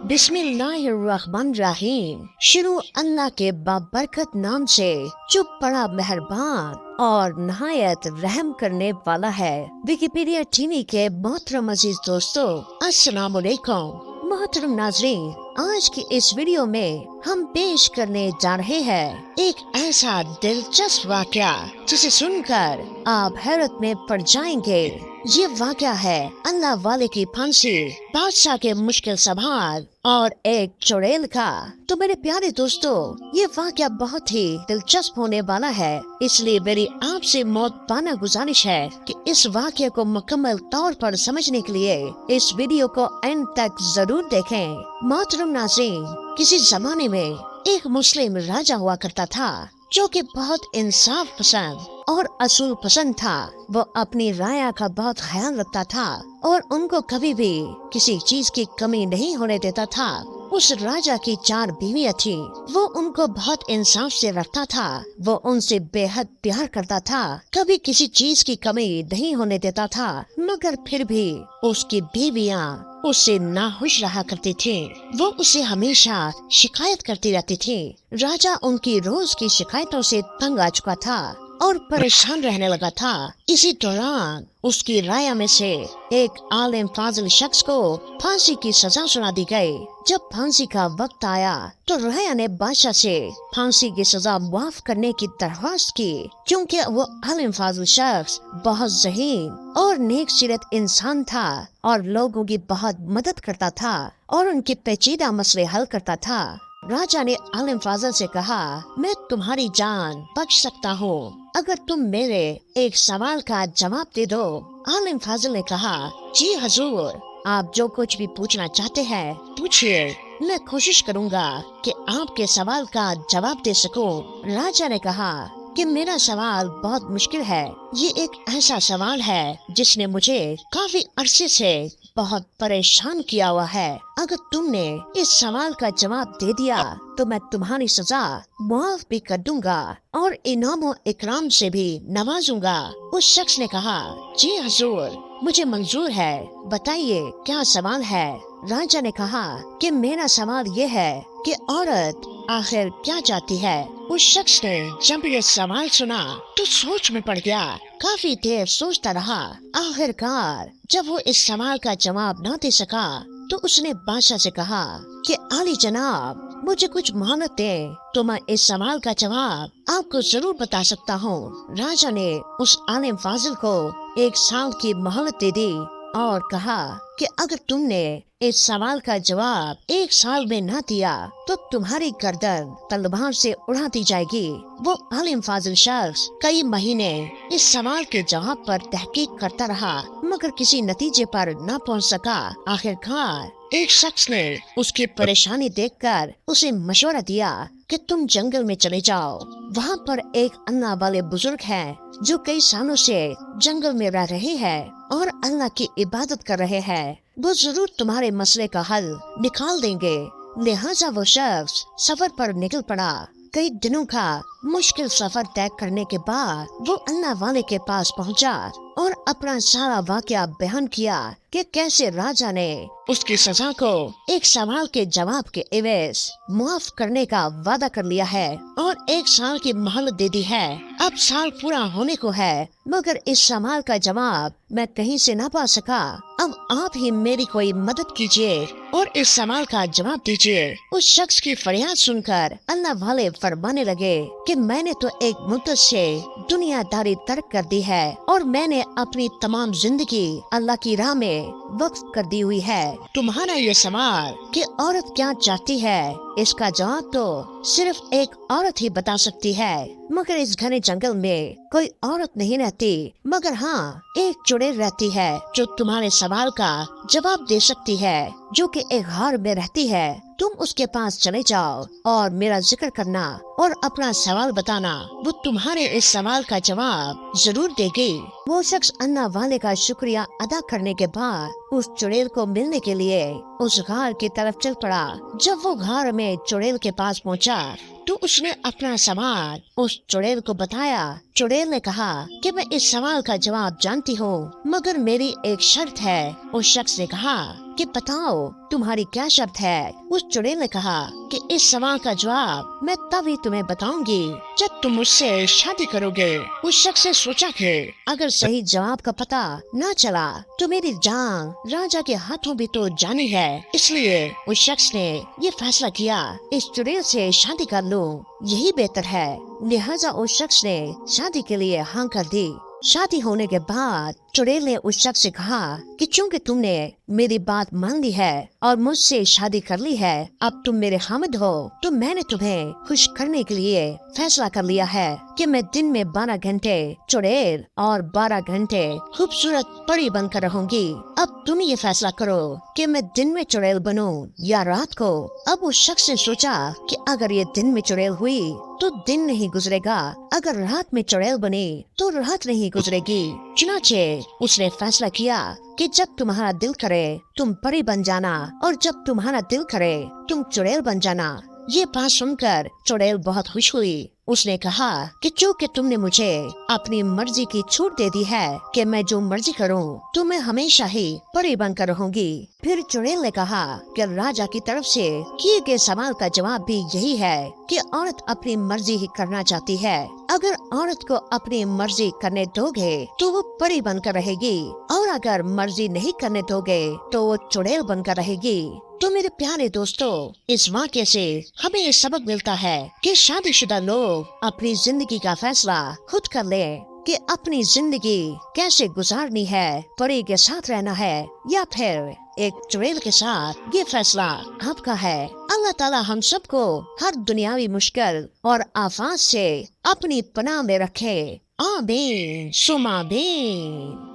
बिस्मिल्लाहिर्रहमानिर्रहीम। शुरू अल्लाह के बाबरकत नाम से जो बड़ा मेहरबान और नहायत रहम करने वाला है। विकिपीडिया टीवी के मोहतरम अजीज दोस्तों, अस्सलाम वालेकुम। मोहतरम नाजरीन, आज की इस वीडियो में हम पेश करने जा रहे हैं एक ऐसा दिलचस्प वाकया जिसे सुनकर आप हैरत में पड़ जाएंगे। ये वाकया है अल्लाह वाले की फांसी, बादशाह के मुश्किल सवाल और एक चुड़ैल का। तो मेरे प्यारे दोस्तों, ये वाकया बहुत ही दिलचस्प होने वाला है, इसलिए मेरी आपसे मोहब्बाना गुजारिश है कि इस वाकये को मुकम्मल तौर पर समझने के लिए इस वीडियो को एंड तक जरूर देखें। मोहतरम नाज़रीन, किसी जमाने में एक मुस्लिम राजा हुआ करता था जो कि बहुत इंसाफ पसंद और असूल पसंद था। वो अपनी राया का बहुत ख्याल रखता था और उनको कभी भी किसी चीज की कमी नहीं होने देता था। उस राजा की 4 बीवियां थी। वो उनको बहुत इंसाफ से रखता था। वो उनसे बेहद प्यार करता था, कभी किसी चीज की कमी नहीं होने देता था। मगर फिर भी उसकी बीवियां उससे नाखुश रहा करती थी। वो उसे हमेशा शिकायत करती रहती थी। राजा उनकी रोज की शिकायतों से तंग आ चुका था और परेशान रहने लगा था। इसी दौरान उसकी राया में से एक आलिम फाजिल शख्स को फांसी की सजा सुना दी गई। जब फांसी का वक्त आया तो राया ने बादशाह से फांसी की सजा माफ करने की दरख्वास्त की, क्योंकि वो आलिम फाजिल शख्स बहुत ज़हीन और नेक सीरत इंसान था और लोगों की बहुत मदद करता था और उनके पेचीदा मसले हल करता था। राजा ने आलिम फाजिल से कहा, मैं तुम्हारी जान बख्श सकता हूँ अगर तुम मेरे एक सवाल का जवाब दे दो। आलिम फाजिल ने कहा, जी हजूर, आप जो कुछ भी पूछना चाहते हैं पूछिए, मैं कोशिश करूँगा कि आपके सवाल का जवाब दे सकूं। राजा ने कहा कि मेरा सवाल बहुत मुश्किल है। ये एक ऐसा सवाल है जिसने मुझे काफी अरसे से बहुत परेशान किया हुआ है। अगर तुमने इस सवाल का जवाब दे दिया तो मैं तुम्हारी सजा माफ भी कर दूंगा और इनाम इकराम से भी नवाजूंगा। उस शख्स ने कहा, जी हजूर, मुझे मंजूर है, बताइए क्या सवाल है। राजा ने कहा कि मेरा सवाल ये है कि औरत आखिर क्या चाहती है। उस शख्स ने जब ये सवाल सुना तो सोच में पड़ गया। काफी देर सोचता रहा। आखिरकार जब वो इस सवाल का जवाब न दे सका तो उसने बादशाह से कहा कि आली जनाब, मुझे कुछ मोहलत दें तो मैं इस सवाल का जवाब आपको जरूर बता सकता हूँ। राजा ने उस आलिम फाजिल को 1 साल की मोहलत दे दी और कहा कि अगर तुमने इस सवाल का जवाब 1 साल में न दिया तो तुम्हारी गर्दन तलवार से उड़ा दी जाएगी। वो आलिम फाजिल शख्स कई महीने इस सवाल के जवाब पर तहकीक करता रहा, मगर किसी नतीजे पर न पहुंच सका। आखिरकार एक शख्स ने उसकी परेशानी देखकर उसे मशवरा दिया कि तुम जंगल में चले जाओ। वहाँ पर एक अल्लाह वाले बुजुर्ग हैं जो कई सालों से जंगल में रह रहे हैं और अल्लाह की इबादत कर रहे हैं। वो जरूर तुम्हारे मसले का हल निकाल देंगे। लिहाजा वो शख्स सफर पर निकल पड़ा। कई दिनों का मुश्किल सफर तय करने के बाद वो अल्लाह वाले के पास पहुंचा और अपना सारा वाकया बयान किया कि कैसे राजा ने उसकी सजा को एक सवाल के जवाब के एवज माफ करने का वादा कर लिया है और 1 साल की मोहलत दे दी है। अब साल पूरा होने को है, मगर इस सवाल का जवाब मैं कहीं से ना पा सका। अब आप ही मेरी कोई मदद कीजिए और इस सवाल का जवाब दीजिए। उस शख्स की फरियाद सुनकर अल्लाह वाले फरमाने लगे कि मैंने तो एक मुद्दत से दुनियादारी तर्क कर दी है और मैंने अपनी तमाम जिंदगी अल्लाह की राह में वक्फ कर दी हुई है। तुम्हारा ये सवाल कि औरत क्या चाहती है, इसका जवाब तो सिर्फ एक औरत ही बता सकती है। मगर इस घने जंगल में कोई औरत नहीं रहती, मगर हाँ, एक चुड़ैल रहती है जो तुम्हारे सवाल का जवाब दे सकती है, जो कि एक घर में रहती है। तुम उसके पास चले जाओ और मेरा जिक्र करना और अपना सवाल बताना। वो तुम्हारे इस सवाल का जवाब जरूर देगी। वो शख्स अल्लाह वाले का शुक्रिया अदा करने के बाद उस चुड़ैल को मिलने के लिए उस घर की तरफ चल पड़ा। जब वो घर में चुड़ैल के पास पहुंचा तो उसने अपना सवाल उस चुड़ैल को बताया। चुड़ैल ने कहा कि मैं इस सवाल का जवाब जानती हूँ, मगर मेरी एक शर्त है। उस शख्स ने कहा कि बताओ तुम्हारी क्या शर्त है। उस चुड़ैल ने कहा कि इस सवाल का जवाब मैं तभी तुम्हें बताऊंगी जब तुम मुझसे शादी करोगे। उस शख्स ने सोचा कि अगर सही जवाब का पता न चला तो मेरी जान राजा के हाथों भी तो जानी है। इसलिए उस शख्स ने ये फैसला किया इस चुड़ैल से शादी कर लूं, यही बेहतर है। लिहाजा उस शख्स ने शादी के लिए हाँ कर दी। शादी होने के बाद चुड़ैल ने उस शख्स से कहा कि चूंकि तुमने मेरी बात मान ली है और मुझसे शादी कर ली है, अब तुम मेरे हामिद हो, तो मैंने तुम्हें खुश करने के लिए फैसला कर लिया है कि मैं दिन में 12 घंटे चुड़ैल और 12 घंटे खूबसूरत परी बनकर रहूंगी। अब तुम ये फैसला करो कि मैं दिन में चुड़ैल बनूं या रात को। अब उस शख्स ने सोचा कि अगर ये दिन में चुड़ैल हुई तो दिन नहीं गुजरेगा, अगर रात में चुड़ैल बनी तो रात नहीं गुजरेगी। चुनाचे उसने फैसला किया कि जब तुम्हारा दिल करे तुम परी बन जाना और जब तुम्हारा दिल करे तुम चुड़ैल बन जाना। ये बात सुनकर चुड़ैल बहुत खुश हुई। उसने कहा कि चूंकि तुमने मुझे अपनी मर्जी की छूट दे दी है कि मैं जो मर्जी करूं, तो मैं हमेशा ही परी बनकर रहूंगी। फिर चुड़ैल ने कहा कि राजा की तरफ से किए गए सवाल का जवाब भी यही है कि औरत अपनी मर्जी ही करना चाहती है। अगर औरत को अपनी मर्जी करने दोगे तो वो परी बनकर रहेगी, और अगर मर्जी नहीं करने दोगे तो वो चुड़ैल बनकर रहेगी। तो मेरे प्यारे दोस्तों, इस वाक्य से हमें ये सबक मिलता है कि शादीशुदा लोग अपनी जिंदगी का फैसला खुद कर लें कि अपनी जिंदगी कैसे गुजारनी है, परी के साथ रहना है या फिर एक चुड़ैल के साथ। ये फैसला आपका है। अल्लाह ताला हम सबको हर दुनियावी मुश्किल और आफत से अपनी पनाह में रखे। आमीन सुमा आमीन।